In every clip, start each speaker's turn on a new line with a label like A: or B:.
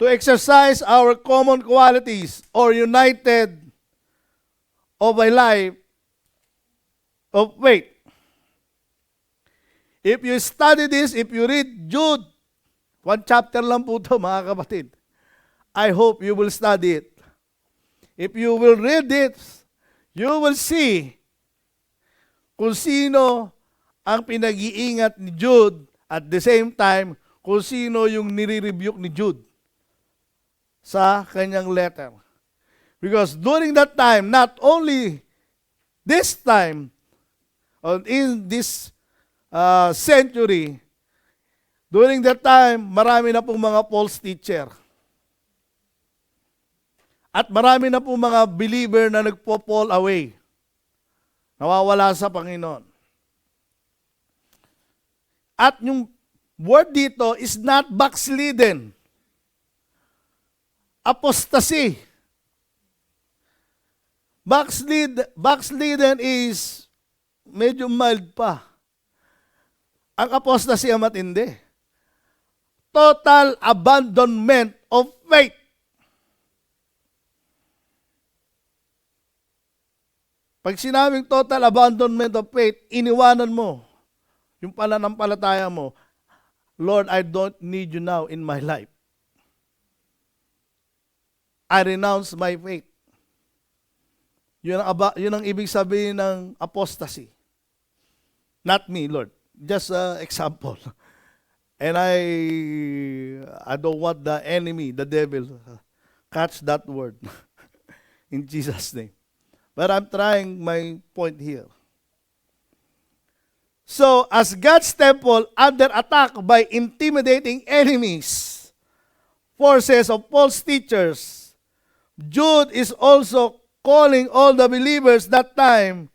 A: to exercise our common qualities or united of a life of faith. If you study this, if you read Jude, one chapter lang po ito, mga kapatid. I hope you will study it. If you will read it, you will see kung sino ang pinag-iingat ni Jude at the same time kung sino yung nire-rebuke ni Jude sa kanyang letter. Because during that time, not only this time, or in this century, during that time, marami na pong mga false teacher. At marami na pong mga believer na nagpo-fall away. Nawawala sa Panginoon. At yung word dito is not backslidden. Apostasy. Backslidden is medyo mild pa. Ang apostasy ang matindi. Total abandonment of faith. Pag sinabing total abandonment of faith, iniwanan mo yung pananampalataya mo. Lord, I don't need you now in my life. I renounce my faith. Yun ang ibig sabihin ng apostasy. Not me, Lord. Just an example. And I don't want the enemy, the devil, catch that word. In Jesus' name. But I'm trying my point here. So, as God's temple under attack by intimidating enemies, forces of false teachers, Jude is also calling all the believers that time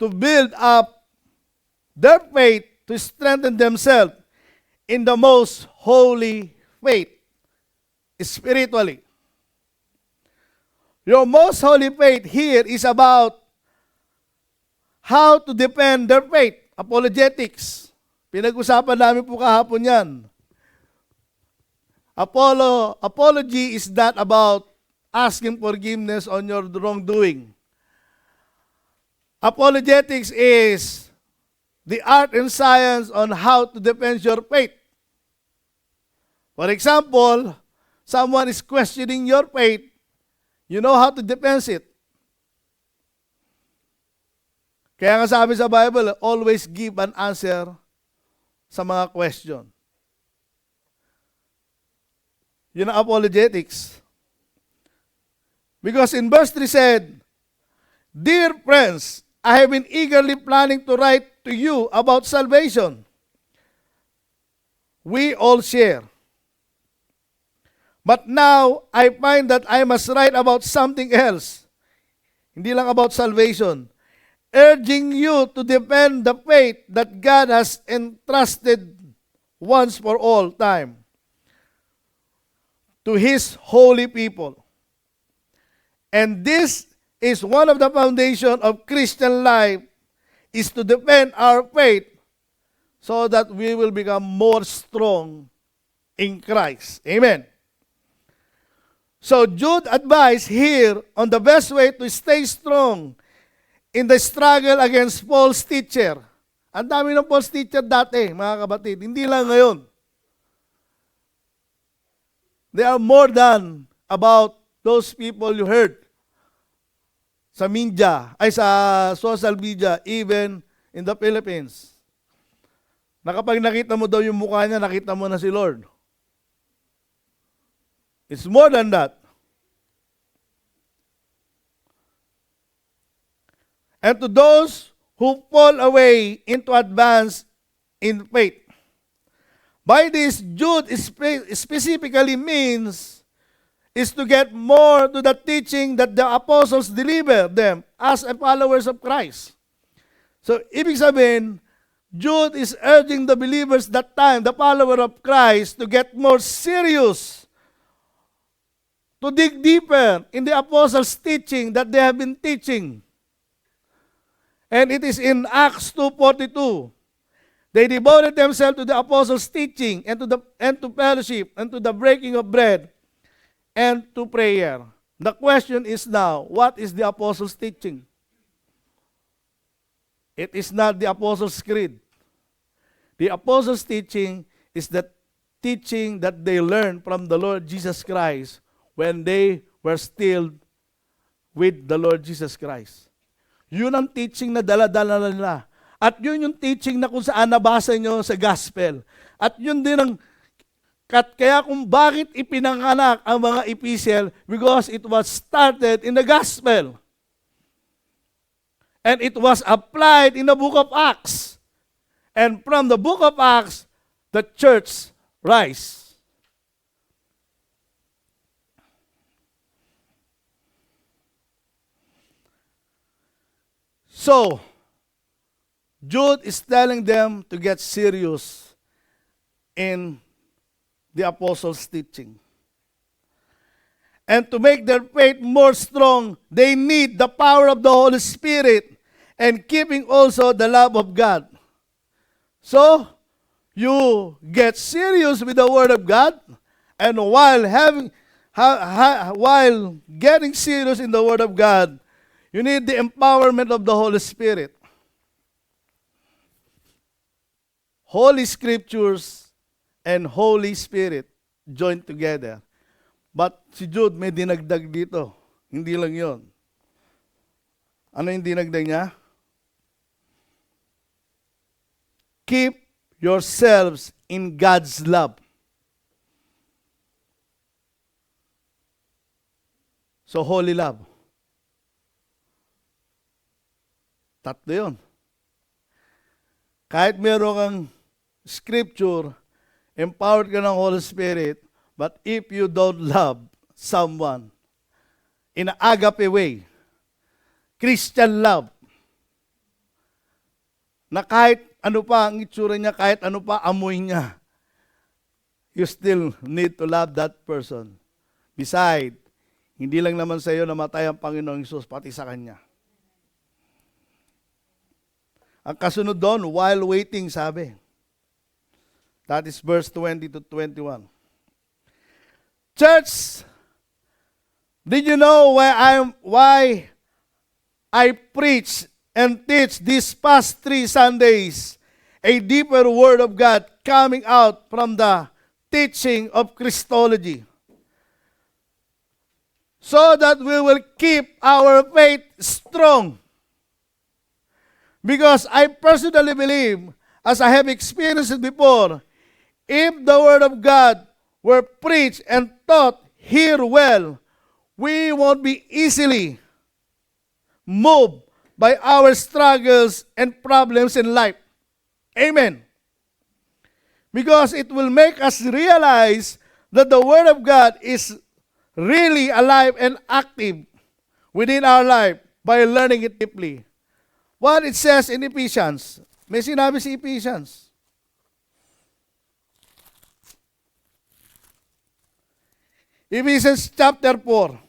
A: to build up their faith, to strengthen themselves in the most holy faith, spiritually. Your most holy faith here is about how to defend their faith, apologetics. Pinag-usapan namin po kahapon yan. Apology is not about asking forgiveness on your wrongdoing. Apologetics is the art and science on how to defend your faith. For example, someone is questioning your faith, you know how to defend it. Kaya nga sabi sa Bible, always give an answer sa mga question. Yun ang apologetics. Because in verse 3 said, Dear friends, I have been eagerly planning to write to you about salvation. We all share. But now, I find that I must write about something else. Hindi lang about salvation. Urging you to defend the faith that God has entrusted once for all time to His holy people. And this is one of the foundation of Christian life, is to defend our faith so that we will become more strong in Christ. Amen. So Jude advised here on the best way to stay strong in the struggle against false teacher. Ang dami ng false teacher dati, mga kapatid. Hindi lang ngayon. They are more than about those people you heard sa media, ay sa social media, even in the Philippines. Na kapag nakita mo daw yung mukha niya, nakita mo na si Lord. It's more than that. And to those who fall away into advance in faith. By this, Jude specifically means is to get more to the teaching that the apostles delivered them as followers of Christ. So, ibig sabihin, Jude is urging the believers that time, the follower of Christ, to get more serious, to dig deeper in the apostles' teaching that they have been teaching. And it is in Acts 2:42. They devoted themselves to the apostles' teaching and to fellowship and to the breaking of bread and to prayer. The question is now, what is the apostles' teaching? It is not the apostles' creed. The apostles' teaching is the teaching that they learned from the Lord Jesus Christ when they were still with the Lord Jesus Christ. Yun ang teaching na dala-dala nila. At yun yung teaching na kung saan nabasa nyo sa gospel. At yun din ang kaya kung bakit ipinanganak ang mga epistle, because it was started in the gospel. And it was applied in the book of Acts. And from the book of Acts, the church rise. So, Jude is telling them to get serious in the apostles' teaching. And to make their faith more strong, they need the power of the Holy Spirit and keeping also the love of God. So, you get serious with the Word of God, and while getting serious in the Word of God, you need the empowerment of the Holy Spirit. Holy Scriptures and Holy Spirit joined together. But si Jude may dinagdag dito. Hindi lang yon. Ano yung dinagdag niya? Keep yourselves in God's love. So, holy love. Tatlo yun. Kahit meron kang scripture, empowered ka ng Holy Spirit, but if you don't love someone in an agape way, Christian love, na kahit ano pa ang itsura niya, kahit ano pa amoy niya, you still need to love that person. Besides, hindi lang naman sa iyo namatay ang Panginoong Hesus, pati sa Kanya. Ang kasunod doon, while waiting, sabi. That is verse 20 to 21. Church, did you know why I preach and teach these past 3 Sundays a deeper Word of God coming out from the teaching of Christology? So that we will keep our faith strong. Because I personally believe, as I have experienced it before, if the Word of God were preached and taught here well, we won't be easily moved by our struggles and problems in life. Amen. Because it will make us realize that the Word of God is really alive and active within our life by learning it deeply. What it says in Ephesians. May sinabi si Ephesians. Ephesians chapter 4.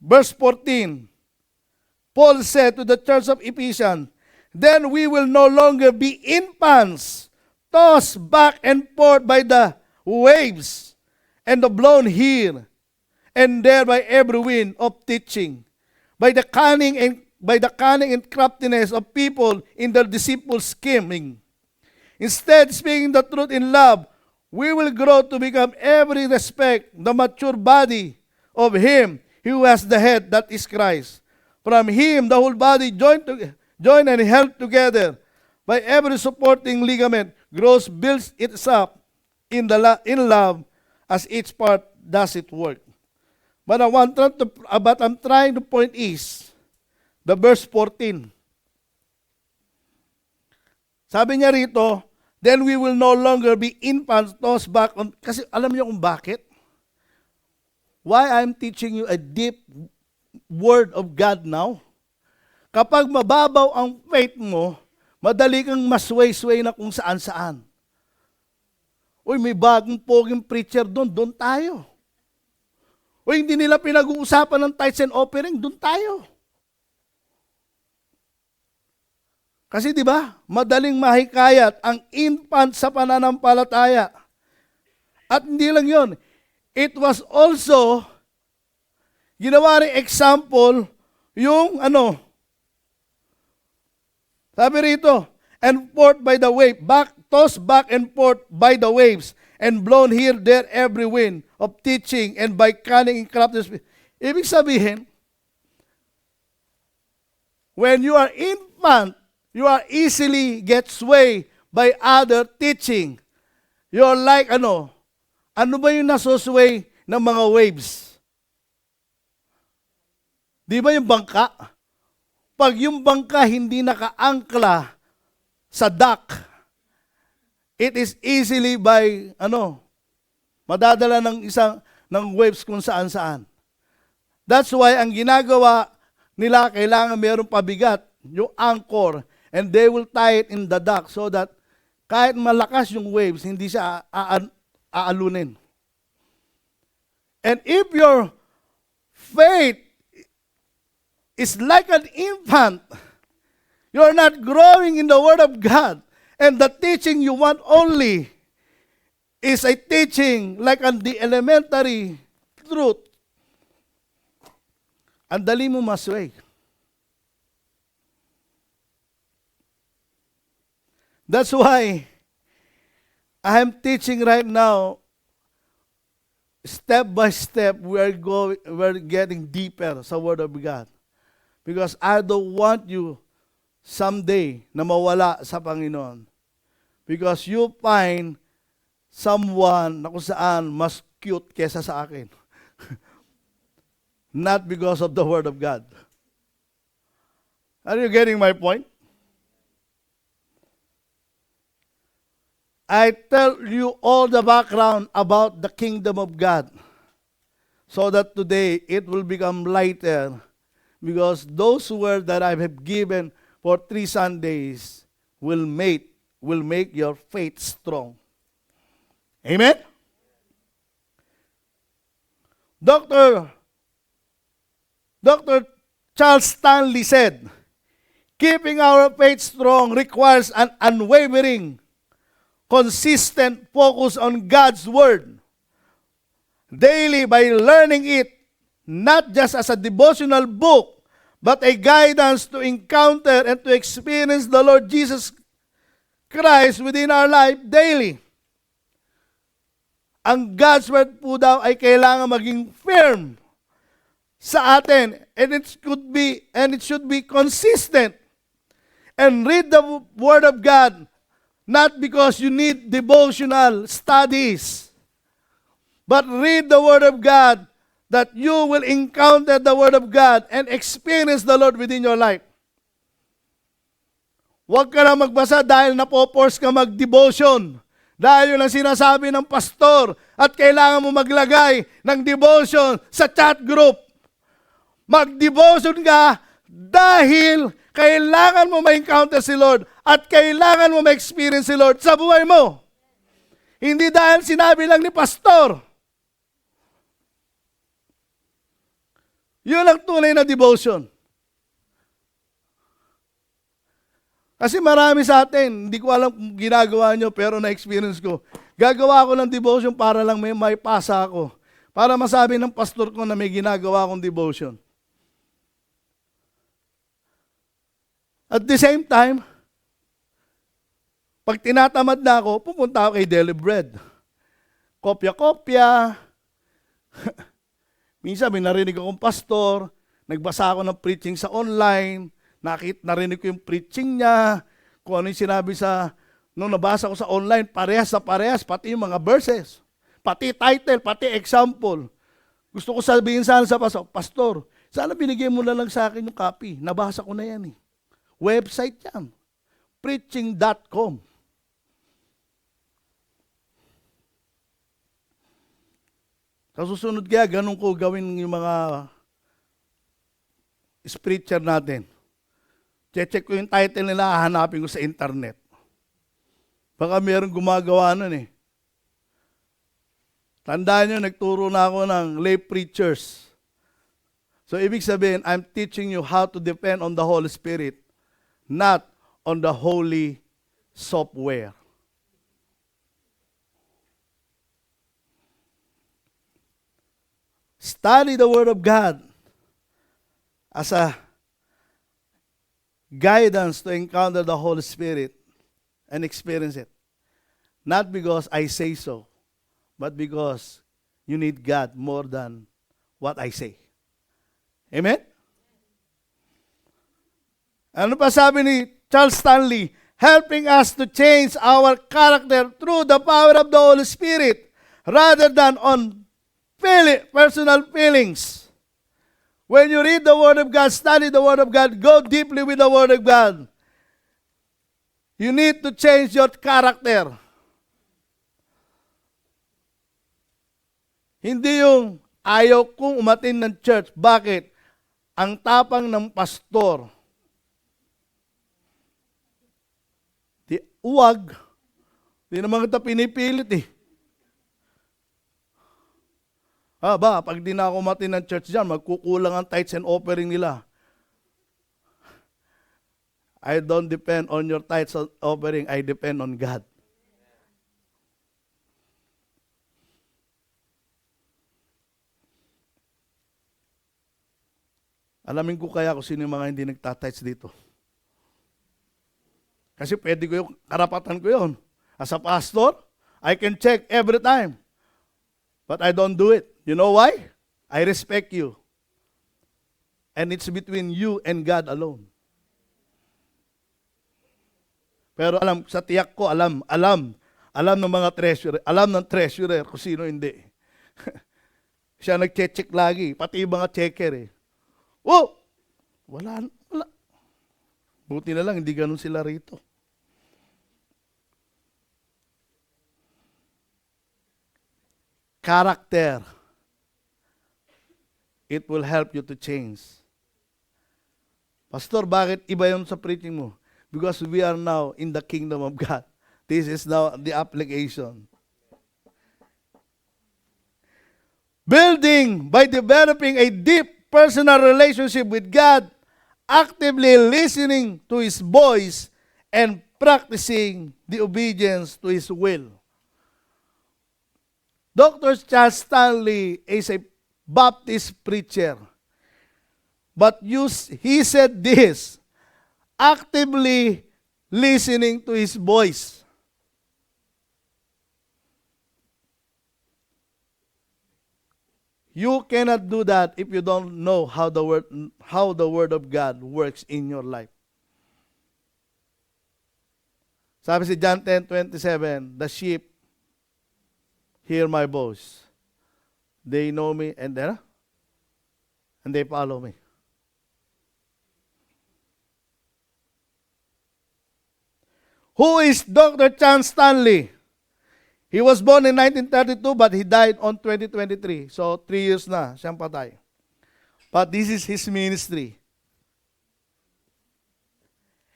A: Verse 14. Paul said to the church of Ephesians, then we will no longer be infants, tossed back and forth by the waves, and blown here and there by every wind of teaching, by the cunning and craftiness of people in their deceitful scheming. Instead, speaking the truth in love, we will grow to become every respect the mature body of Him who has the head, that is Christ. From Him, the whole body joined and held together by every supporting ligament grows, builds itself in love as each part does its work. But I'm trying to point is the verse 14. Sabi niya rito, then we will no longer be infants tossed back on. Kasi alam niyo kung bakit? Why I'm teaching you a deep Word of God now? Kapag mababaw ang faith mo, madali kang masway-sway na kung saan-saan. Uy, may bagong poging preacher doon tayo. Uy, hindi nila pinag-uusapan ng tithes and offering, doon tayo. Kasi di ba, madaling mahikayat ang infant sa pananampalataya. At hindi lang yon, it was also, ginawa rin example, yung sabi rito, and forth by the wave, tossed back and forth by the waves, and blown here, there, every wind of teaching, and by cunning and craftiness. Ibig sabihin, when you are infant, you are easily get swayed by other teaching. You're like, ano ba yung nasusway ng mga waves? Di ba yung bangka? Pag yung bangka hindi nakaangkla sa dock, it is easily by, madadala ng waves kung saan-saan. That's why ang ginagawa nila, kailangan mayroong pabigat, yung anchor, and they will tie it in the dock so that kahit malakas yung waves, hindi siya aalunin. And if your faith is like an infant, you're not growing in the Word of God, and the teaching you want only is a teaching like on the elementary truth, ang dali mo masway. That's why I am teaching right now, step by step, we're getting deeper sa Word of God. Because I don't want you someday na mawala sa Panginoon. Because you find someone na kung saan mas cute kesa sa akin. Not because of the Word of God. Are you getting my point? I tell you all the background about the kingdom of God so that today it will become lighter, because those words that I have given for 3 Sundays will make your faith strong. Amen? Dr. Charles Stanley said, keeping our faith strong requires an unwavering, consistent focus on God's Word daily by learning it, not just as a devotional book, but a guidance to encounter and to experience the Lord Jesus Christ within our life daily. Ang God's Word po daw ay kailangan maging firm sa atin, and it should be consistent. And read the Word of God not because you need devotional studies, but read the Word of God that you will encounter the Word of God and experience the Lord within your life. Huwag ka na magbasa dahil napoforce ka mag-devotion. Dahil yun ang sinasabi ng pastor at kailangan mo maglagay ng devotion sa chat group. Mag-devotion ka dahil kailangan mo ma-encounter si Lord at kailangan mo ma-experience si Lord sa buhay mo. Hindi dahil sinabi lang ni pastor. Yun ang tunay na devotion. Kasi marami sa atin, hindi ko alam kung ginagawa nyo, pero na-experience ko. Gagawa ko ng devotion para lang may pasa ako. Para masabi ng pastor ko na may ginagawa akong devotion. At the same time, pag tinatamad na ako, pupunta ako kay Daily Bread. Kopya-kopya. Minsan may narinig akong pastor, nagbasa ako ng preaching sa online, narinig ko yung preaching niya, kung ano yung sinabi nung nabasa ko sa online, parehas na parehas, pati yung mga verses, pati title, pati example. Gusto ko sabihin sana sa pastor, sana binigay mo na lang sa akin yung copy, nabasa ko na yan eh. Website yan, preaching.com. Sa susunod kaya, ganun ko gawin yung mga preacher natin. Check ko yung title nila, hahanapin ko sa internet. Baka mayroong gumagawa nun eh. Tandaan nyo, nagturo na ako ng lay preachers. So, ibig sabihin, I'm teaching you how to depend on the Holy Spirit, not on the holy software. Study the Word of God as a guidance to encounter the Holy Spirit and experience it. Not because I say so, but because you need God more than what I say. Amen? Ano pa sabi ni Charles Stanley? Helping us to change our character through the power of the Holy Spirit rather than on personal feelings. When you read the Word of God, study the Word of God, go deeply with the Word of God. You need to change your character. Hindi yung ayaw kong umatin ng church. Bakit? Ang tapang ng pastor. Uwag. Di naman kita pinipilit eh. Pag di na ako umatin ng church dyan, magkukulang ang tithes and offering nila. I don't depend on your tithes and offering. I depend on God. Alamin ko kaya kung sino yung mga hindi nagtatights dito. Kasi pwede ko yung karapatan ko yun. As a pastor, I can check every time. But I don't do it. You know why? I respect you. And it's between you and God alone. Pero sa tiyak ko, alam ng mga treasurer, alam ng treasurer kung sino hindi. Siya nag-check lagi, pati yung mga checker eh. Oh! Wala. Buti na lang, hindi ganun sila rito. Character. It will help you to change. Pastor, bakit iba yun sa preaching mo? Because we are now in the kingdom of God. This is now the application. Building by developing a deep personal relationship with God, actively listening to His voice, and practicing the obedience to His will. Dr. Charles Stanley is a Baptist preacher. But he said this, actively listening to His voice. You cannot do that if you don't know how the word of God works in your life. Sabi si John 10:27, the sheep hear my voice. They know me and they follow me. Who is Dr. Charles Stanley? He was born in 1932 but he died on 2023. So 3 years na siyang patay. But this is his ministry.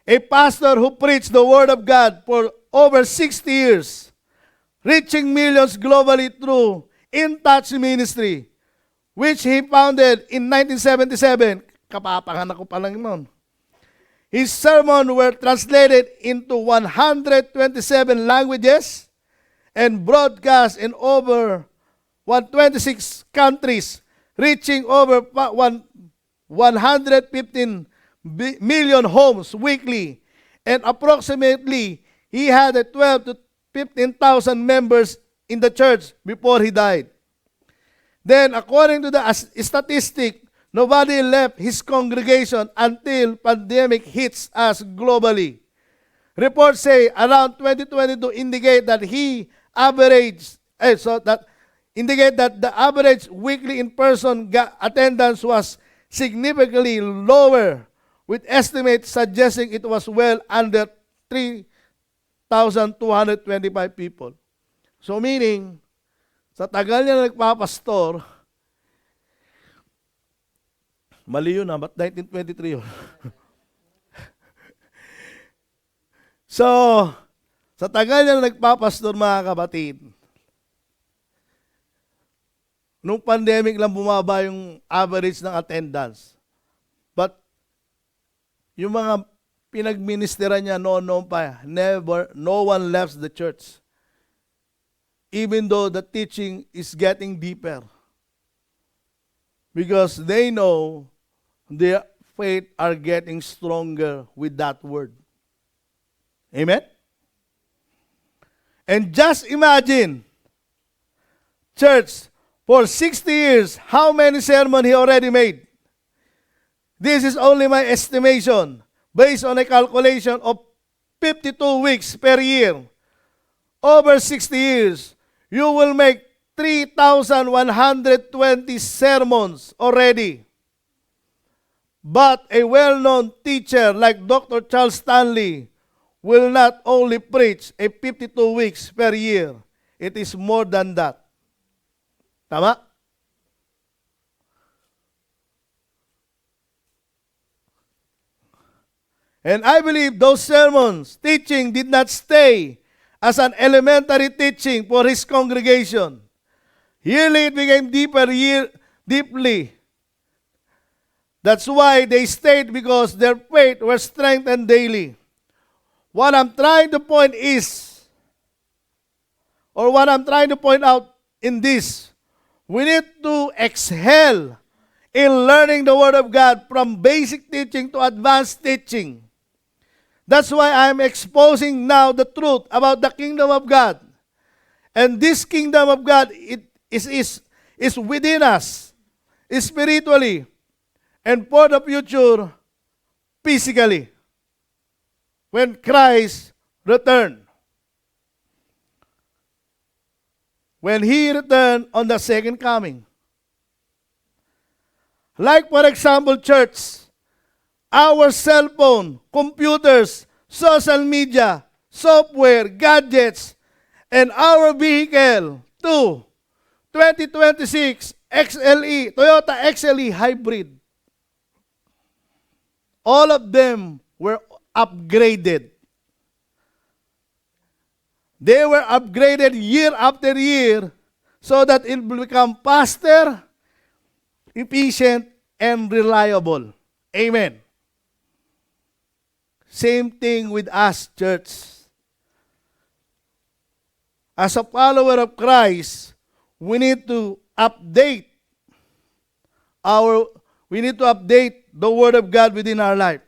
A: A pastor who preached the Word of God for over 60 years, reaching millions globally through In Touch Ministry, which he founded in 1977. Kapapanganak ko pa lang nun. His sermons were translated into 127 languages and broadcast in over 126 countries, reaching over 115 million homes weekly. And approximately, he had 12 to 15,000 members in the church before he died. Then, according to the statistic, nobody left his congregation until pandemic hits us globally. Reports say around 2022 indicate that the average weekly in-person attendance was significantly lower, with estimates suggesting it was well under 3,225 people. So meaning, sa tagal niya nagpapastor, mali yun ba't 1923 yun? So, sa tagal niya nagpapastor mga kapatid, nung pandemic lang bumaba yung average ng attendance. But, yung mga pinagministera niya noon pa, no one left the church. Even though the teaching is getting deeper. because they know their faith are getting stronger with that word. Amen? And just imagine, church, for 60 years, how many sermons he already made? This is only my estimation based on a calculation of 52 weeks per year. Over 60 years, you will make 3,120 sermons already. But a well-known teacher like Dr. Charles Stanley will not only preach a 52 weeks per year. It is more than that. Tama? And I believe those sermons, teaching did not stay as an elementary teaching for his congregation. Yearly it became deeply. That's why they stayed, because their faith was strengthened daily. What I'm trying to point out in this, we need to excel in learning the Word of God from basic teaching to advanced teaching. That's why I'm exposing now the truth about the kingdom of God. And this kingdom of God, it is within us, spiritually, and for the future, physically, when Christ returned. When He returned on the second coming. Like, for example, church, our cell phone, computers, social media, software, gadgets, and our vehicle, 2026 XLE, Toyota XLE hybrid. All of them were upgraded. They were upgraded year after year so that it will become faster, efficient, and reliable. Amen. Same thing with us, church. As a follower of Christ, we need to update the Word of God within our life.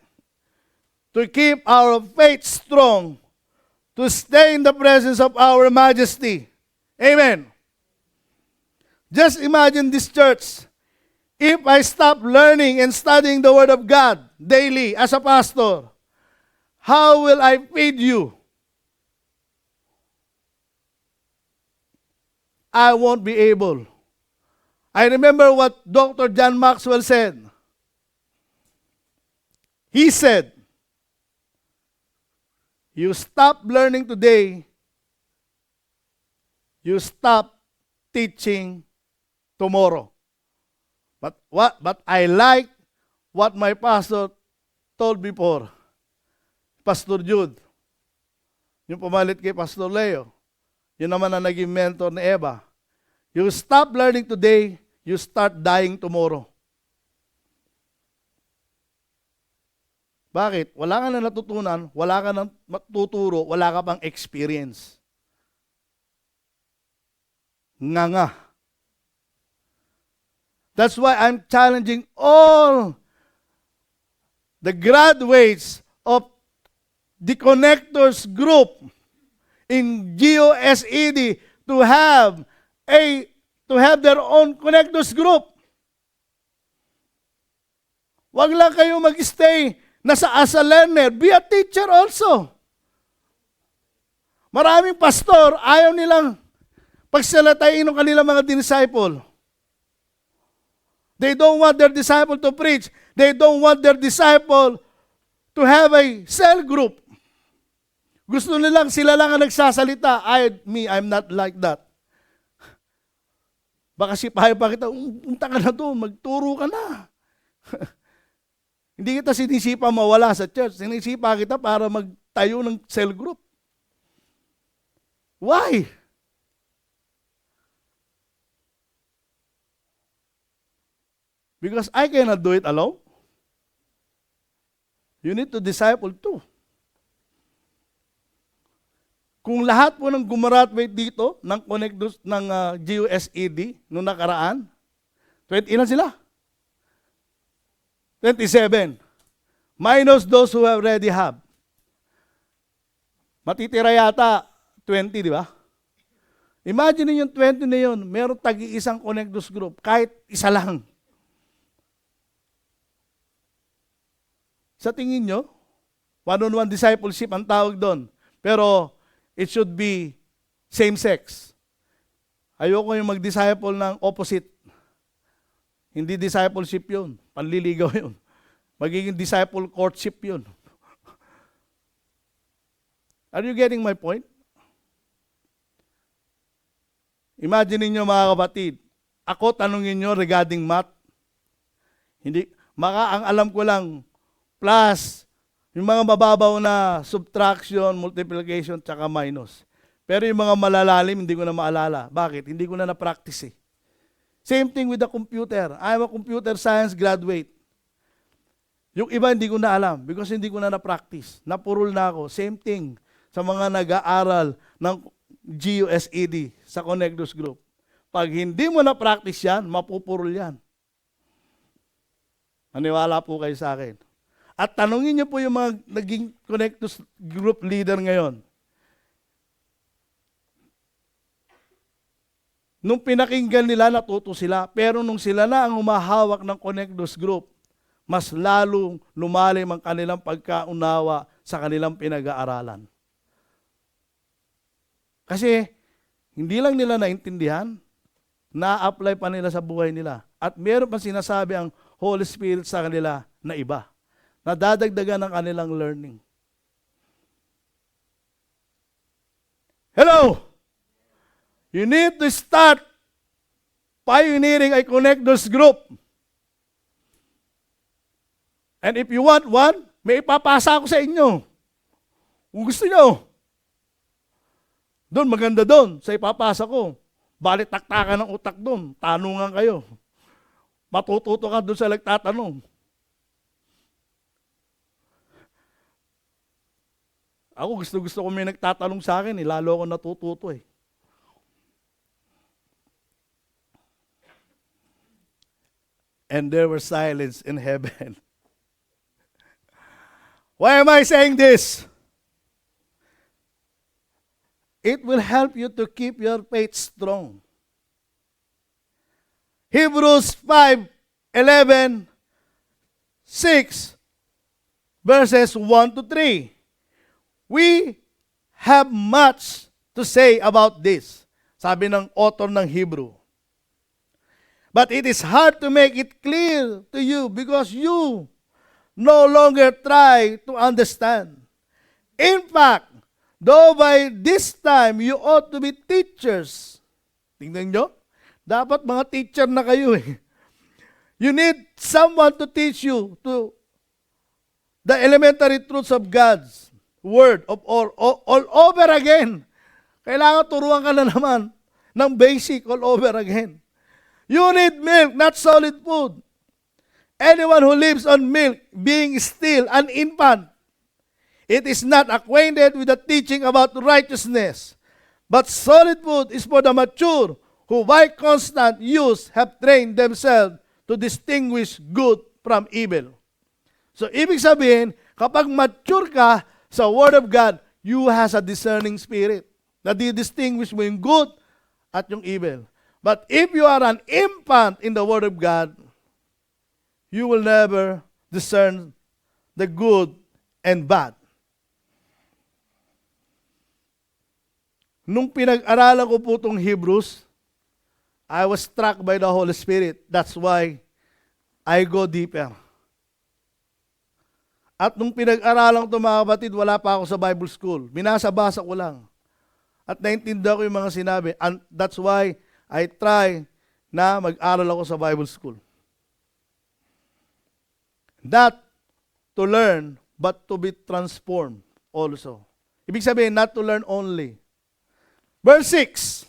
A: To keep our faith strong, to stay in the presence of our Majesty. Amen. Just imagine this, church. If I stop learning and studying the Word of God daily as a pastor, how will I feed you? I won't be able. I remember what Dr. John Maxwell said. He said, you stop learning today, you stop teaching tomorrow. But I like what my pastor told before. Pastor Jude, yung pumalit kay Pastor Leo, yun naman ang naging mentor ni Eva. You stop learning today, you start dying tomorrow. Bakit? Wala ka na natutunan, wala ka na matuturo, wala ka pang experience. Nga. That's why I'm challenging all the graduates of the connectors group in GOSED to have their own connectors group. Wag lang kayo mag-stay as a learner, be a teacher also. Maraming pastor, ayaw nilang pagsalatain ng kanilang mga disciple. They don't want their disciple to preach. They don't want their disciple to have a cell group. Gusto nilang sila lang ang nagsasalita. I'm not like that. Baka sipahin pa kita, punta ka na doon, magturo ka na. Hindi kita sinisipa mawala sa church. Sinisipa kita para magtayo ng cell group. Why? Because I cannot do it alone. You need to disciple too. Kung lahat po ng gumraduate dito ng connectors ng GUSED noong nakaraan, 20 ilan sila? 27. Minus those who already have. Matitira yata 20, di ba? Imagine yung 20 na yun, meron tagi-isang Connectus group, kahit isa lang. Sa tingin nyo, one-on-one discipleship ang tawag doon. Pero it should be same-sex. Ayoko yung mag-disciple ng opposite. Hindi discipleship yun. Panliligaw yun. Magiging disciple courtship yun. Are you getting my point? Imagine niyo mga kapatid, ako tanungin niyo regarding math. Hindi, ang alam ko lang, plus, yung mga mababaw na subtraction, multiplication, tsaka minus. Pero yung mga malalalim, hindi ko na maalala. Bakit? Hindi ko na na-practice eh. Same thing with the computer. I'm a computer science graduate. Yung iba hindi ko na alam because hindi ko na na-practice. Napurol na ako. Same thing sa mga nag-aaral ng GUSED sa Connectus Group. Pag hindi mo na-practice yan, mapupurol yan. Maniwala po kayo sa akin. At tanungin niyo po yung mga naging Connectus Group leader ngayon. Nung pinakinggan nila, natuto sila. Pero nung sila na ang humahawak ng Connectus Group, mas lalong lumalim ang kanilang pagkaunawa sa kanilang pinag-aaralan. Kasi hindi lang nila naintindihan, na-apply pa nila sa buhay nila. At meron pa sinasabi ang Holy Spirit sa kanila na iba. Nadadagdagan ng kanilang learning. Hello! You need to start pioneering a Connectus Group. And if you want one, may ipapasa ako sa inyo. Kung gusto nyo. Doon, maganda doon, sa ipapasa ko. Balit taktakan ng utak doon. Tanungan kayo. Matututo ka doon sa nagtatanong. Ako gusto ko may nagtatanong sa akin, lalo ako natututo eh. And there was silence in heaven. Why am I saying this? It will help you to keep your faith strong. Hebrews 5:11, 6, verses 1 to 3. We have much to say about this. Sabi ng author ng Hebrew. But it is hard to make it clear to you because you no longer try to understand. In fact, though by this time you ought to be teachers. Tingnan nyo, dapat mga teacher na kayo eh. You need someone to teach you to the elementary truths of God's Word of all over again. Kailangan turuan ka na naman ng basic all over again. You need milk, not solid food. Anyone who lives on milk, being still an infant, it is not acquainted with the teaching about righteousness. But solid food is for the mature, who by constant use have trained themselves to distinguish good from evil. So, ibig sabihin, kapag mature ka sa Word of God, you has a discerning spirit. Nadi-distinguish mo yung good at yung evil. But if you are an infant in the Word of God, you will never discern the good and bad. Nung pinag-aralan ko po itong Hebrews, I was struck by the Holy Spirit. That's why I go deeper. At nung pinag-aralan ko mga kapatid, wala pa ako sa Bible school. Binasa-basa ko lang. At naintindihan ko yung mga sinabi. And that's why I try na mag-aral ako sa Bible school. Not to learn, but to be transformed also. Ibig sabihin, not to learn only. Verse 6,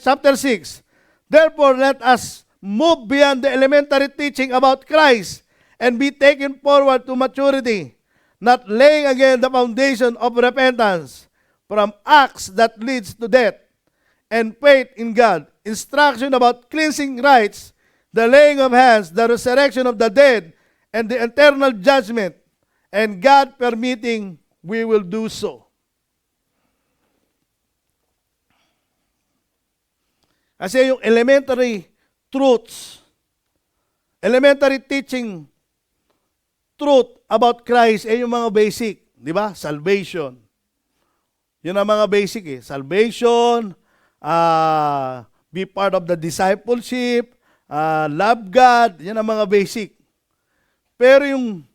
A: chapter 6, therefore let us move beyond the elementary teaching about Christ and be taken forward to maturity, not laying again the foundation of repentance from acts that leads to death, and faith in God, instruction about cleansing rites, the laying of hands, the resurrection of the dead, and the eternal judgment, and God permitting, we will do so. Kasi yung elementary truths, elementary teaching truth about Christ ay yung mga basic, di ba? Salvation. Yun ang mga basic eh. Salvation, be part of the discipleship, love God, yan ang mga basic. Pero yung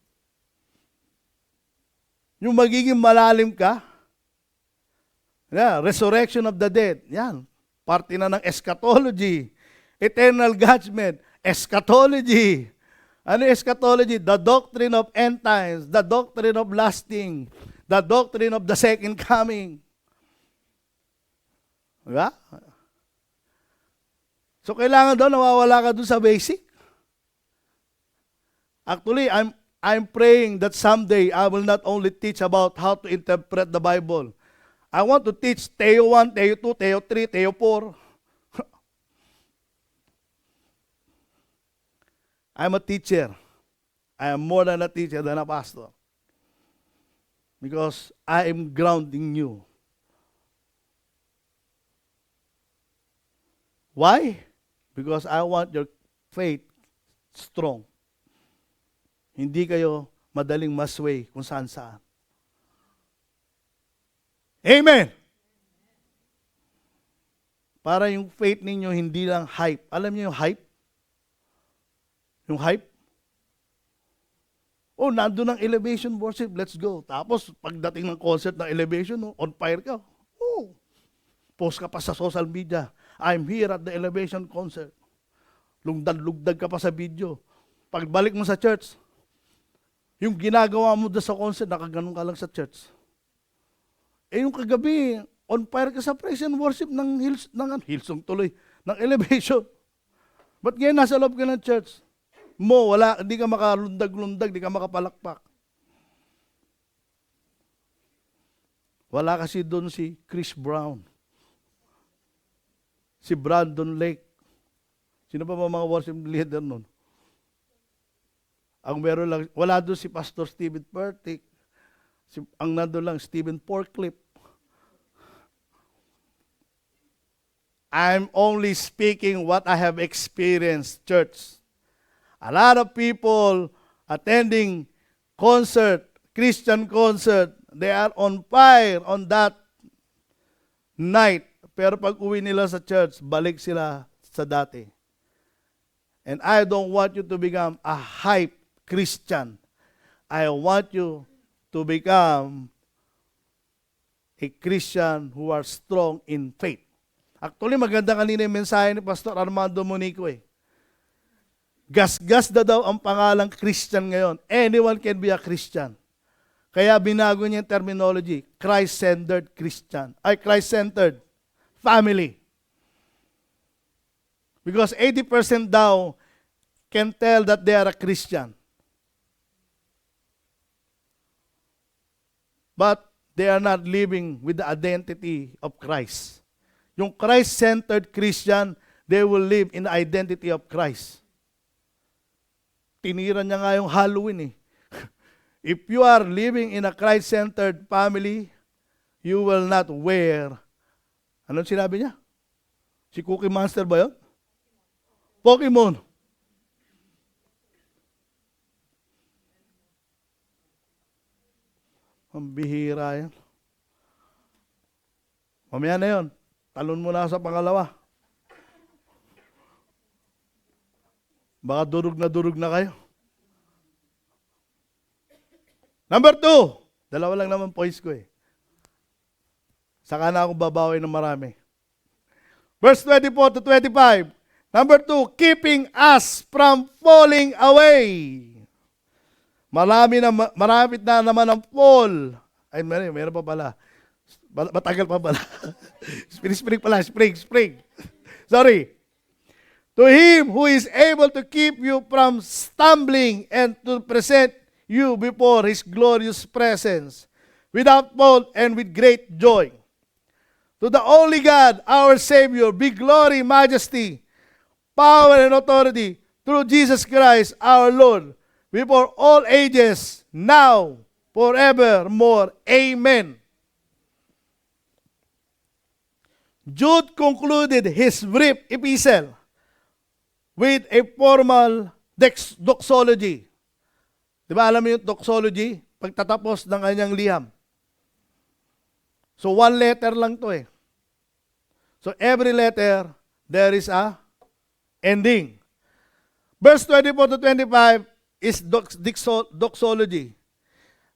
A: magiging malalim ka, resurrection of the dead, yan, parte na ng eschatology, eternal judgment, eschatology. Ano yung eschatology? The doctrine of end times, the doctrine of lasting, the doctrine of the second coming. Diba? So, kailangan daw nawawala ka dun sa basic. Actually, I'm praying that someday I will not only teach about how to interpret the Bible. I want to teach Teo 1, Teo 2, Teo 3, Teo 4. I'm a teacher. I am more than a teacher than a pastor. Because I am grounding you. Why? Because I want your faith strong. Hindi kayo madaling masway kung saan-saan. Amen! Para yung faith ninyo hindi lang hype. Alam niyo yung hype? Yung hype? Oh, nandun ang elevation worship, let's go. Tapos, pagdating ng concert ng elevation, on fire ka. Oh, post ka pa sa social media. I'm here at the elevation concert. Lugdag ka pa sa video. Pagbalik mo sa church, yung ginagawa mo doon sa concert, nakaganon ka lang sa church. Eh yung kagabi, on fire ka sa praise and worship ng Hillsong tuloy, ng elevation. Ba't ngayon nasa loob ka ng church? Hindi ka makalundag-lundag, hindi ka makapalakpak. Wala kasi doon si Chris Brown, si Brandon Lake. Sino pa ba mga worship leader nun? Ang meron lang, wala doon si Pastor Stephen Pertic. Ang nandun lang, Stephen Porclip. I'm only speaking what I have experienced, church. A lot of people attending concert, Christian concert, they are on fire on that night. Pero pag uwi nila sa church, balik sila sa dati. And I don't want you to become a hype Christian. I want you to become a Christian who are strong in faith. Actually, maganda kanina yung mensahe ni Pastor Armando Monico eh. Gasgas na daw ang pangalang Christian ngayon. Anyone can be a Christian. Kaya binago niya yung terminology, Christ-centered Christian. Christ-centered family. Because 80% daw can tell that they are a Christian. But they are not living with the identity of Christ. Yung Christ-centered Christian, they will live in the identity of Christ. Tinira niya nga yung Halloween eh. If you are living in a Christ-centered family, you will not wear, anong sinabi niya? Si Cookie Monster ba yun? Pokemon. Ang bihira yan. Mamaya na yun. Talon mo na sa pangalawa. Baka durug na kayo. Number 2. Dalawa lang naman points ko eh. Saka na ako babawi ng marami. Verse 24 to 25. Number 2, keeping us from falling away. Marapit na naman ang fall. Ay, meron pa pala. Matagal pa pala. Spring pala, spring. Sorry. To Him who is able to keep you from stumbling and to present you before His glorious presence, without fault and with great joy. To the only God, our Savior, be glory, majesty, power, and authority through Jesus Christ our Lord, before all ages, now, forevermore. Amen. Jude concluded his brief epistle with a formal doxology. Di ba alam mo yung doxology? Pagtatapos ng kanyang liham. So one letter lang to eh. So every letter, there is a ending. Verse 24 to 25 is doxology.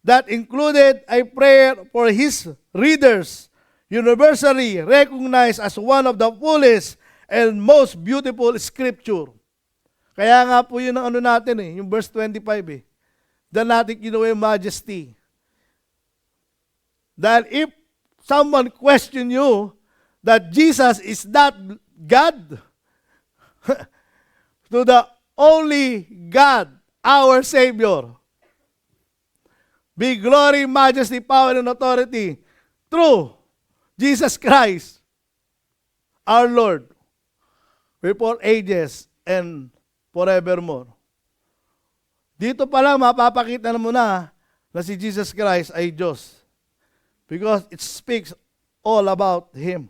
A: That included a prayer for his readers, universally recognized as one of the fullest and most beautiful scripture. Kaya nga po yun ang ano natin eh, yung verse 25 eh. Dahil natin kinuha yung majesty. Dahil if someone question you that Jesus is not God, to the only God, our Savior, be glory, majesty, power, and authority through Jesus Christ, our Lord, before ages and forevermore. Dito pa lang mapapakita na mo na si Jesus Christ ay Diyos. Because it speaks all about Him.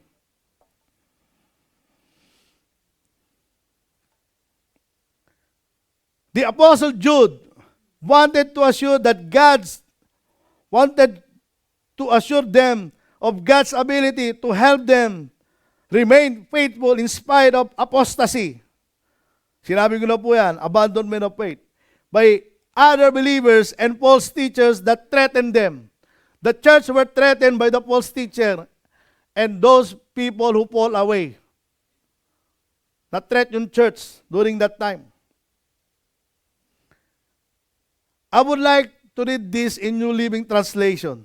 A: The Apostle Jude wanted to assure them of God's ability to help them remain faithful in spite of apostasy. Sinabi ko na po yan, abandonment of faith, by other believers and false teachers that threatened them. The church were threatened by the false teacher and those people who fall away. Na-threat yung church during that time. I would like to read this in New Living Translation.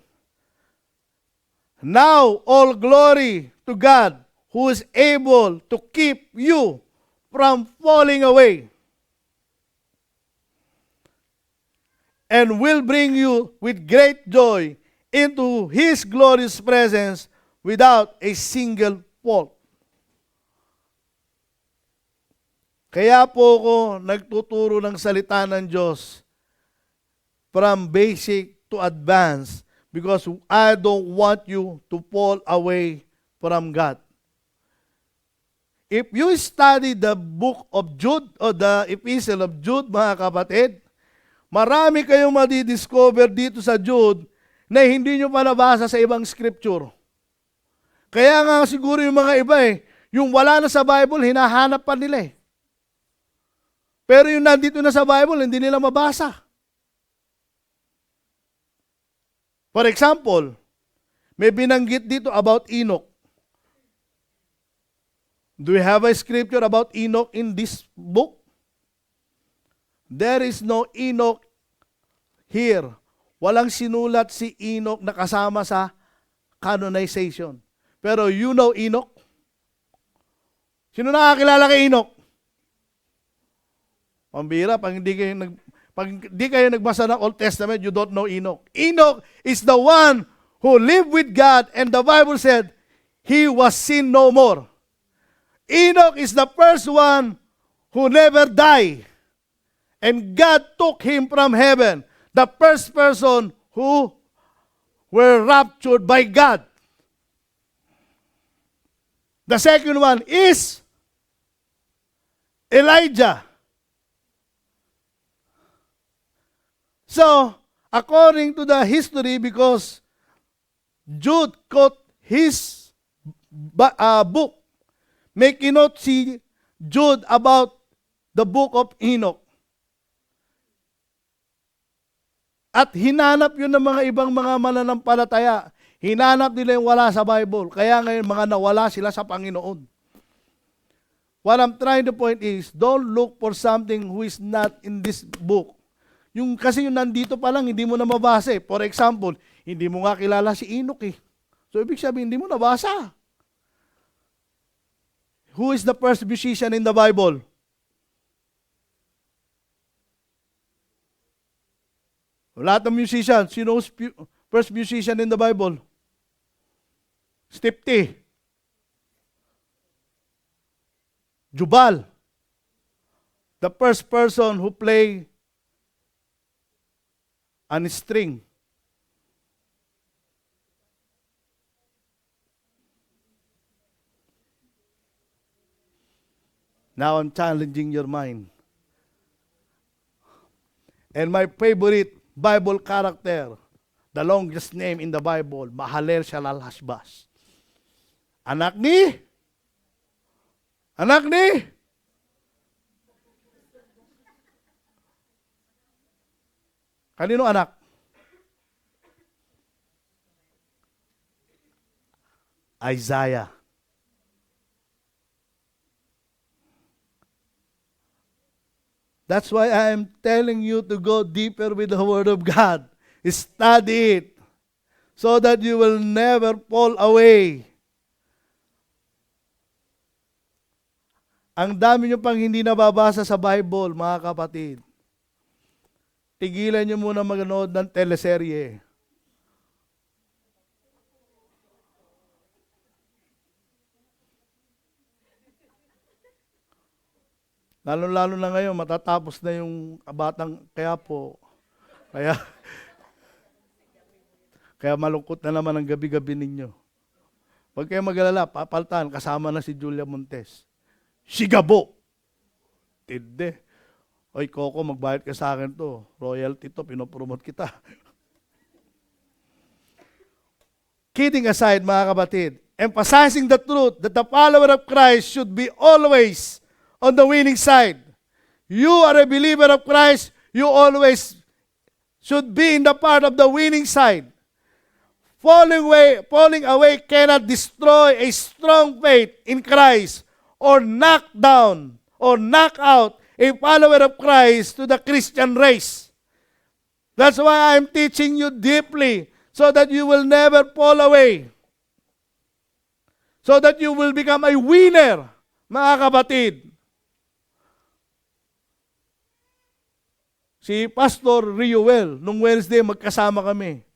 A: Now all glory to God who is able to keep you from falling away and will bring you with great joy into His glorious presence without a single fault. Kaya po ako nagtuturo ng salita ng Diyos from basic to advanced because I don't want you to fall away from God. If you study the book of Jude or the epistle of Jude, mga kapatid, marami kayong madidiscover dito sa Jude na hindi nyo pa nabasa sa ibang scripture. Kaya nga siguro yung mga iba yung wala na sa Bible, hinahanap pa nila eh. Pero yung nandito na sa Bible, hindi nila mabasa. For example, may binanggit dito about Enoch. Do we have a scripture about Enoch in this book? There is no Enoch here. Walang sinulat si Enoch na kasama sa canonization. Pero you know Enoch? Sino nakakilala kay Enoch? Pambira, pag hindi kayo nagbasa ng Old Testament, you don't know Enoch. Enoch is the one who lived with God and the Bible said, he was seen no more. Enoch is the first one who never died. And God took him from heaven. The first person who were raptured by God. The second one is Elijah. So, according to the history, because Jude quote his book, may kinote si Jude about the book of Enoch. At hinanap yun ng mga ibang mga mananampalataya. Hinanap nila yung wala sa Bible. Kaya ngayon mga nawala sila sa Panginoon. What I'm trying to point is, don't look for something who is not in this book. Kasi yung nandito pa lang, hindi mo na mabasa eh. For example, hindi mo nga kilala si Enoch eh. So ibig sabihin, hindi mo nabasa. Who is the first musician in the Bible? Lahat ng musician, sino first musician in the Bible? Stepty. Jubal. The first person who played and string. Now I'm challenging your mind. And my favorite Bible character, the longest name in the Bible, Mahaler Shalal-Hashbaz. Anak ni? Kanino anak? Isaiah. That's why I am telling you to go deeper with the Word of God. Study it so that you will never fall away. Ang dami nyo pang hindi nababasa sa Bible, mga kapatid. Tigilan nyo muna maganood ng teleserye. Lalo-lalo na ngayon, matatapos na yung Batang Quiapo. Kaya malungkot na naman ang gabi-gabi ninyo. Huwag kayo mag-alala, papaltan, kasama na si Julia Montes. Sigabo! Tinde. Oy, Coco, magbayad ka sa akin to. Royalty to, pinopromote kita. Kidding aside, mga kapatid, emphasizing the truth that the follower of Christ should be always on the winning side. You are a believer of Christ, you always should be in the part of the winning side. Falling away cannot destroy a strong faith in Christ or knock down or knock out a follower of Christ to the Christian race. That's why I'm teaching you deeply so that you will never fall away. So that you will become a winner, mga kapatid. Si Pastor Rioel, nung Wednesday, magkasama kami.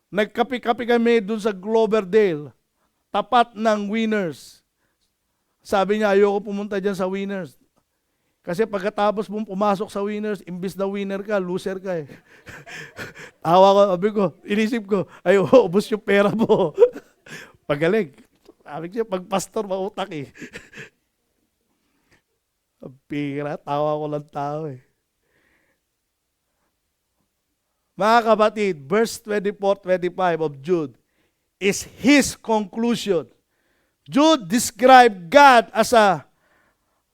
A: Nagkapi-kapi kami dun sa Cloverdale, tapat ng Winners. Sabi niya, ayoko pumunta dyan sa Winners. Kasi pagkatapos mong pumasok sa Winners, imbis na winner ka, loser ka eh. Tawa ko, sabi ko, inisip ko, ay, ubos yung pera mo. Pagaling. Sabi ko, pag pastor, mautak eh. Pira, tawa ko lang tao eh. Mga kapatid, verse 24-25 of Jude is his conclusion. Jude described God as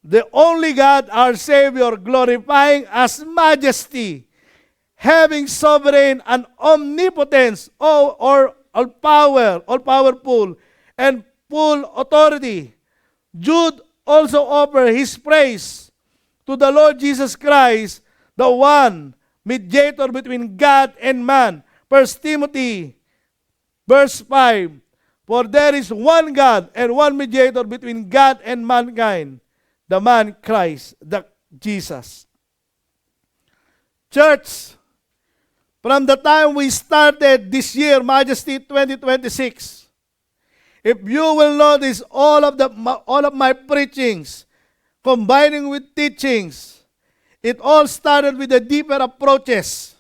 A: the only God, our Savior, glorifying as majesty, having sovereign and omnipotence, or all powerful, and full authority. Jude also offered his praise to the Lord Jesus Christ, the one mediator between God and man. 1 Timothy, verse 5, for there is one God and one mediator between God and mankind, the man Christ, the Jesus. Church, from the time we started this year, Majesty 2026, if you will notice all of my preachings, combining with teachings, it all started with the deeper approaches.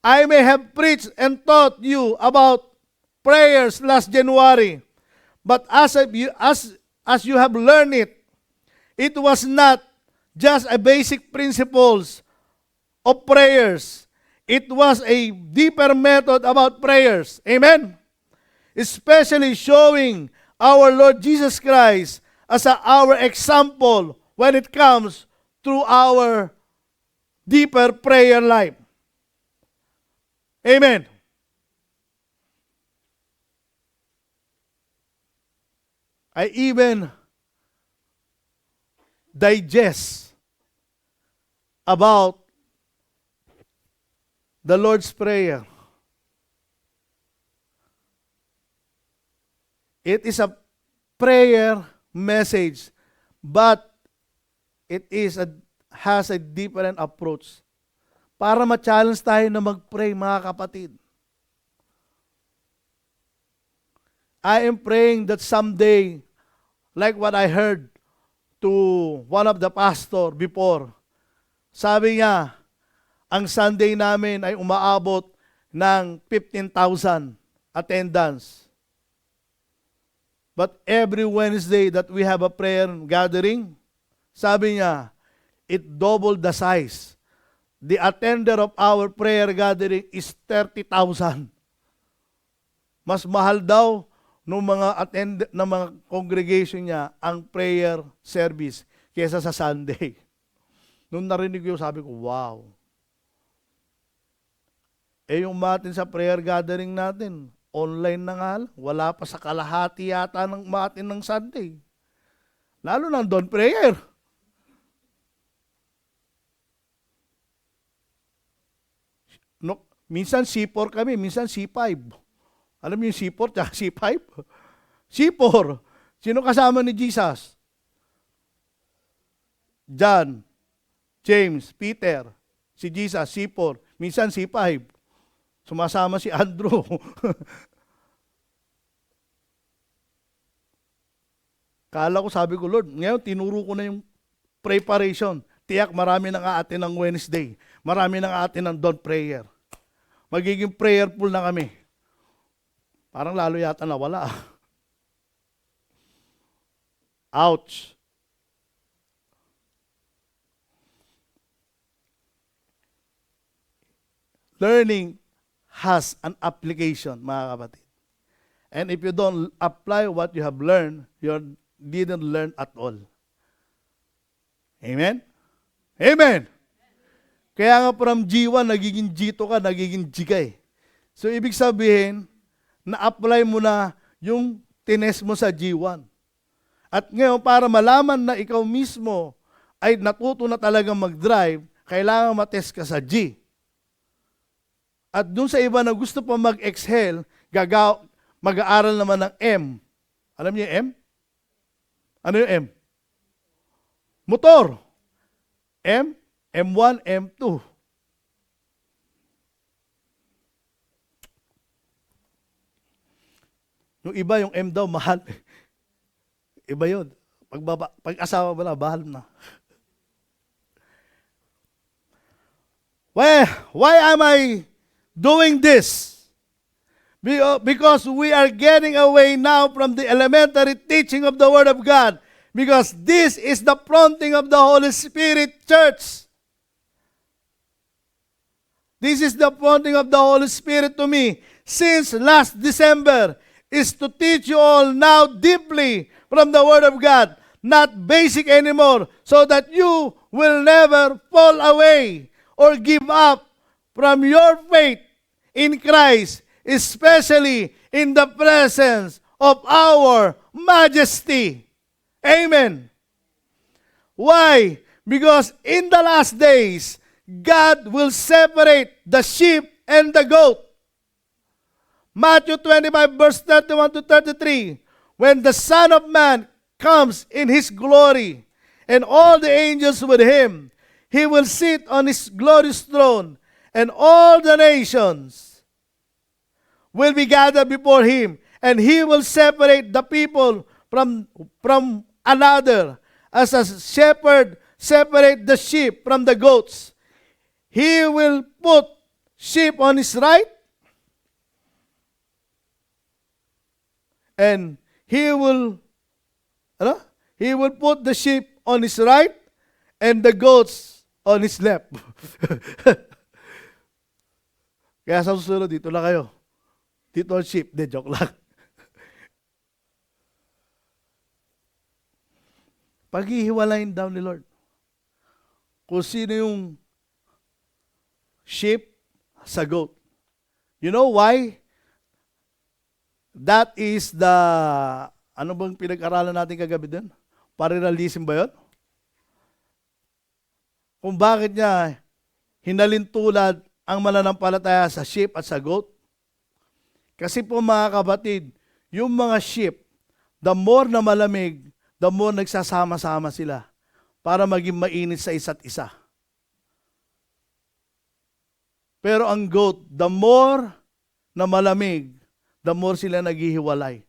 A: I may have preached and taught you about prayers last January, but as you have learned it was not just a basic principles of prayers. It was a deeper method about prayers. Amen? Especially showing our Lord Jesus Christ as our example when it comes through our deeper prayer life. Amen. I even digest about the Lord's Prayer. It is a prayer message, but it has a different approach. Para ma-challenge tayo na mag-pray, mga kapatid. I am praying that someday, like what I heard to one of the pastor before, sabi niya, ang Sunday namin ay umaabot ng 15,000 attendance. But every Wednesday that we have a prayer gathering, sabi niya, it doubled the size. The attender of our prayer gathering is 30,000. Mas mahal daw ng mga congregation niya ang prayer service kesa sa Sunday. Nung narinig ko, sabi ko, wow. Yung matin sa prayer gathering natin, online na nga lang. Wala pa sa kalahati yata ng matin ng Sunday. Lalo ng dawn prayer. No, minsan C4 kami, minsan C5. Alam niyo yung C4 at C5? C4. Sino kasama ni Jesus? John, James, Peter, si Jesus, C4. Minsan C5. Sumasama si Andrew. Kala ko, sabi ko, Lord, ngayon tinuro ko na yung preparation. Tiyak marami nang aatin ng Wednesday. Marami nang aatin ng dawn prayer. Magiging prayerful na kami. Parang lalo yata nawala. Ouch. Learning has an application, mga kapatid. And if you don't apply what you have learned, you didn't learn at all. Amen? Amen! Kaya nga from G1, nagiging G2 ka, nagiging G ka eh. So, ibig sabihin, na-apply mo na yung tines mo sa G1. At ngayon, para malaman na ikaw mismo ay natuto na talagang mag-drive, kailangan matest ka sa G. At dun sa iba na gusto pa mag-exhale, mag-aaral naman ng M. Alam niyo yung M? Ano yung M? Motor. M, M1, M2. Yung iba, yung M daw, mahal. Iba yun. Pag-asawa mo na, bahal na. Why am I doing this? Because we are getting away now from the elementary teaching of the Word of God. Because this is the prompting of the Holy Spirit, church. This is the prompting of the Holy Spirit to me since last December, is to teach you all now deeply from the Word of God, not basic anymore, so that you will never fall away or give up from your faith in Christ, especially in the presence of our Majesty. Amen. Why? Because in the last days, God will separate the sheep and the goat. Matthew 25 verse 31 to 33. When the Son of Man comes in His glory, and all the angels with Him, He will sit on His glorious throne, and all the nations will be gathered before Him, and He will separate the people from another, as a shepherd separate the sheep from the goats. He will put sheep on His right, and He will put the sheep on His right, and the goats on His left. Kaya sa susunod, dito na kayo. Dito ang sheep. De, joke lang. Paghihiwalayin daw ni Lord kung sino yung sheep sa goat. You know why? That is the, ano bang pinag-aralan natin kagabi din? Parallalism ba yun? Kung bakit niya hinalintulad ang mananampalataya sa sheep at sa goat? Kasi po mga kapatid, yung mga sheep, the more na malamig, the more nagsasama-sama sila para maging mainit sa isa't isa. Pero ang goat, the more na malamig, the more sila naghihiwalay.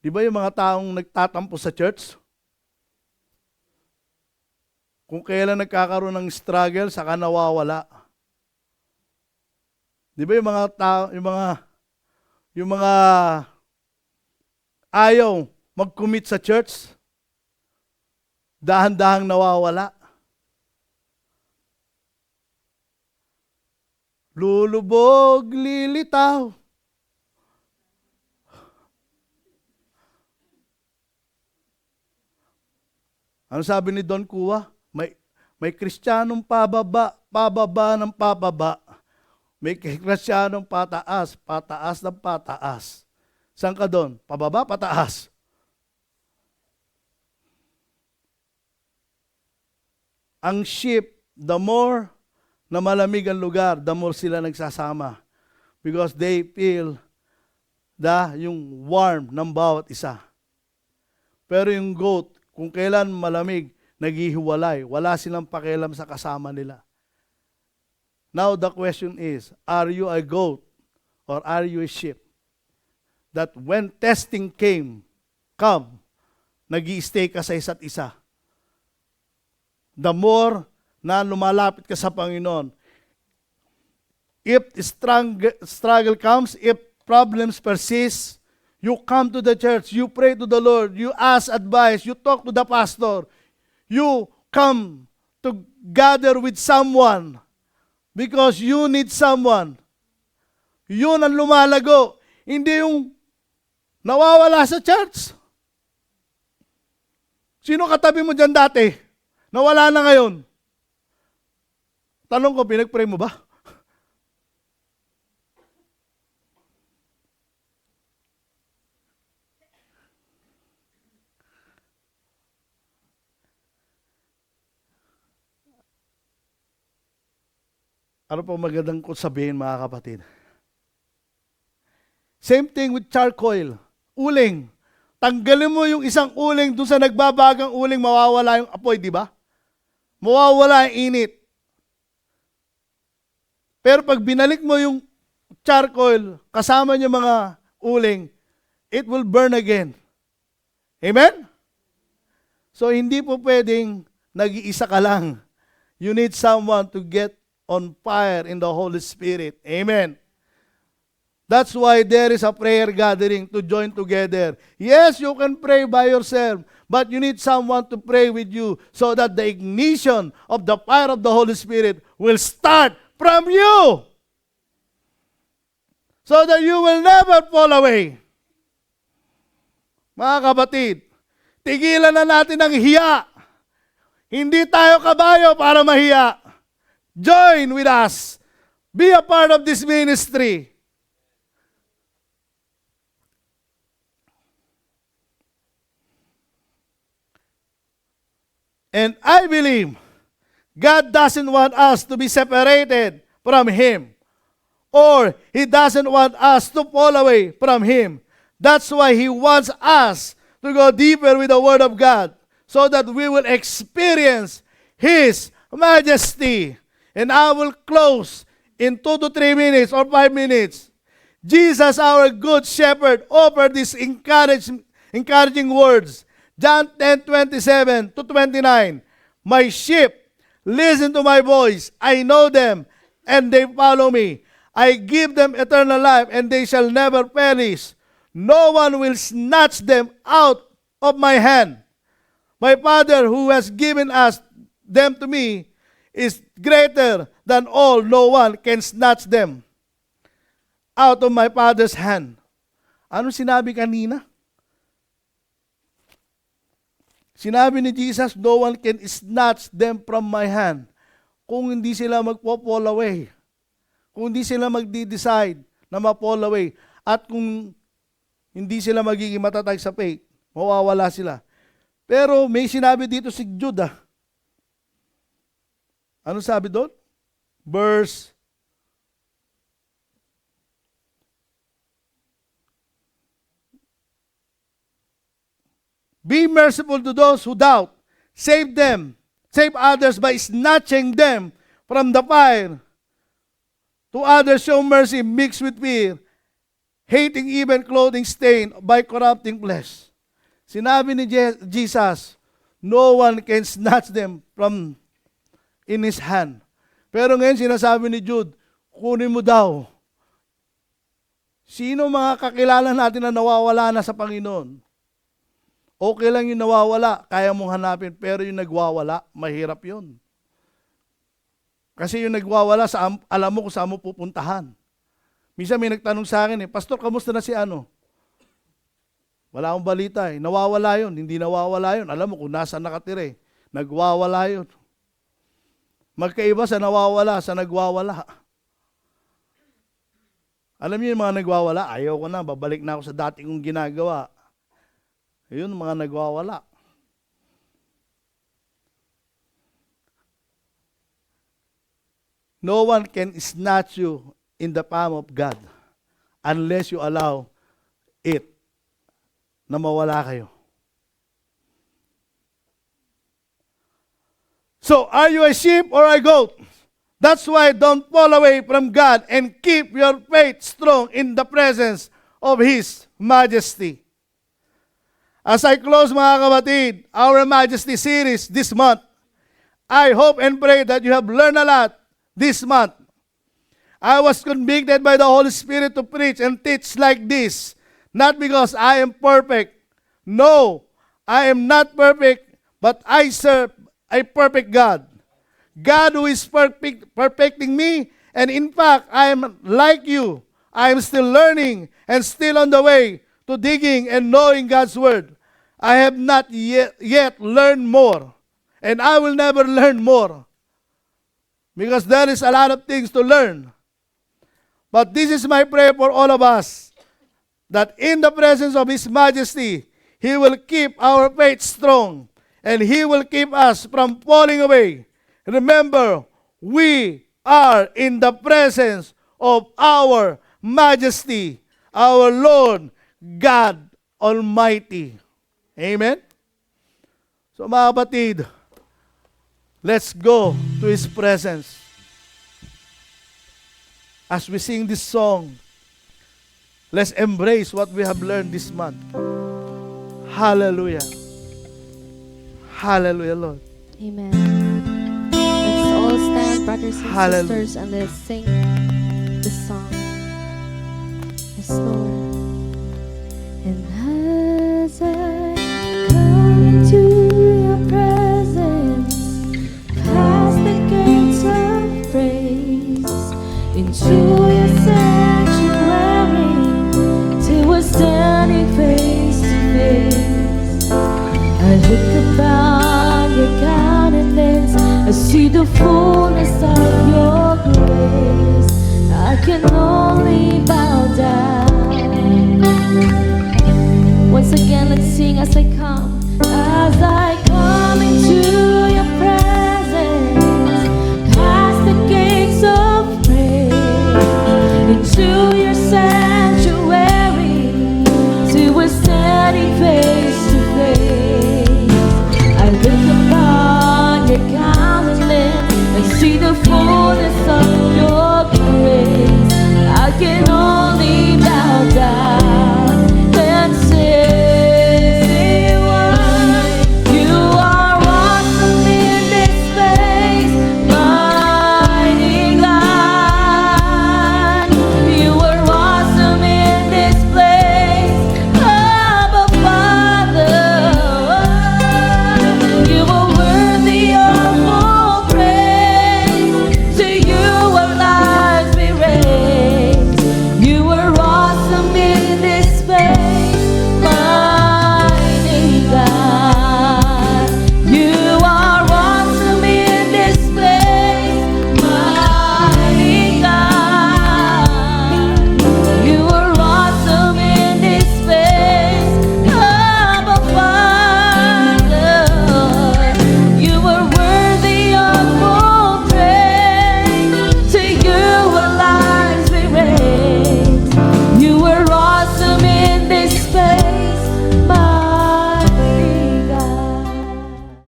A: Di ba yung mga taong nagtatampo sa church? Kung kailan nagkakaroon ng struggle, saka nawawala. Di ba yung mga tao, yung mga ayaw mag-commit sa church, dahan-dahang nawawala. Lulubog, lilitaw. Ano sabi ni Don Cua? May Kristiyanong pababa ng pababa. May Kristiyanong pataas ng pataas. Saan ka doon? Pababa, pataas. Ang sheep, the more na malamig ang lugar, the more sila nagsasama. Because they feel yung warm ng bawat isa. Pero yung goat, kung kailan malamig, naghihiwalay. Wala silang pakialam sa kasama nila. Now the question is, are you a goat or are you a sheep? That when testing come, nag-i-stay ka sa isa't isa. The more na lumalapit ka sa Panginoon, if struggle comes, if problems persist, you come to the church, you pray to the Lord, you ask advice, you talk to the pastor, you come to gather with someone because you need someone. Yun ang lumalago. Hindi yung nawawala sa church. Sino katabi mo dyan dati? Nawala na ngayon. Tanong ko, pinag-pray mo ba? Ano pa magandang ko sabihin, mga kapatid? Same thing with charcoal. Uling. Tanggalin mo yung isang uling doon sa nagbabagang uling, mawawala yung apoy, di ba? Mawawala yung init. Pero pag binalik mo yung charcoal, kasama niya mga uling, it will burn again. Amen? So, hindi po pwedeng nag-iisa ka lang. You need someone to get on fire in the Holy Spirit. Amen. That's why there is a prayer gathering to join together. Yes, you can pray by yourself, but you need someone to pray with you so that the ignition of the fire of the Holy Spirit will start from you. So that you will never fall away. Mga kapatid, tigilan na natin ang hiya. Hindi tayo kabayo para mahiya. Join with us. Be a part of this ministry. And I believe God doesn't want us to be separated from Him. Or He doesn't want us to fall away from Him. That's why He wants us to go deeper with the Word of God so that we will experience His majesty. And I will close in 2 to 3 minutes or 5 minutes. Jesus, our good shepherd, offered these encouraging words. John 10:27 to 29. My sheep listen to my voice. I know them, and they follow me. I give them eternal life, and they shall never perish. No one will snatch them out of my hand. My Father, who has given them to me, is greater than all. No one can snatch them out of my Father's hand. Ano sinabi kanina? Sinabi ni Jesus, no one can snatch them from my hand. Kung hindi sila magpo-fall away. Kung hindi sila magdi-decide na ma-fall away. At kung hindi sila magiging matatag sa faith, mawawala sila. Pero may sinabi dito si Jude. Ano sabi doon? Verse Be merciful to those who doubt. Save them. Save others by snatching them from the fire. To others show mercy mixed with fear, hating even clothing stained by corrupting flesh. Sinabi ni Jesus, no one can snatch them from in His hand. Pero ngayon sinasabi ni Jude, kunin mo daw. Sino mga kakilala natin na nawawala na sa Panginoon? Okay lang yung nawawala, kaya mong hanapin, pero yung nagwawala, mahirap yun. Kasi yung nagwawala, alam mo kung saan mo pupuntahan. Minsan may nagtanong sa akin, Pastor, kamusta na si ano? Wala akong balita Nawawala yun, hindi nawawala yun. Alam mo kung nasaan nakatira Nagwawala yun. Magkaiba sa nawawala, sa nagwawala. Alam niyo yung mga nagwawala, ayaw ko na, babalik na ako sa dati kong ginagawa. Yun, mga nagwawala. No one can snatch you in the palm of God unless you allow it na mawala kayo. So, are you a sheep or a goat? That's why don't fall away from God and keep your faith strong in the presence of His Majesty. As I close, mga kapatid, our Majesty series this month, I hope and pray that you have learned a lot this month. I was convicted by the Holy Spirit to preach and teach like this, not because I am perfect. No, I am not perfect, but I serve a perfect God. God who is perfecting me, and in fact, I am like you. I am still learning and still on the way to digging and knowing God's Word. I have not yet learned more, and I will never learn more, because there is a lot of things to learn. But this is my prayer for all of us, that in the presence of His Majesty, He will keep our faith strong, and He will keep us from falling away. Remember, we are in the presence of our Majesty, our Lord God Almighty. Amen? So mga kapatid, let's go to His presence. As we sing this song, let's embrace what we have learned this month. Hallelujah. Hallelujah, Lord.
B: Amen. Let's all stand, brothers and
A: Hallelujah.
B: sisters, and let's sing this song. Yes, Lord. And as I come into your presence, past the gates of praise, into your sanctuary, till we're standing face to face, I look about your countenance, I see the fullness of your grace. I can only bow down. Once again, let's sing as I come.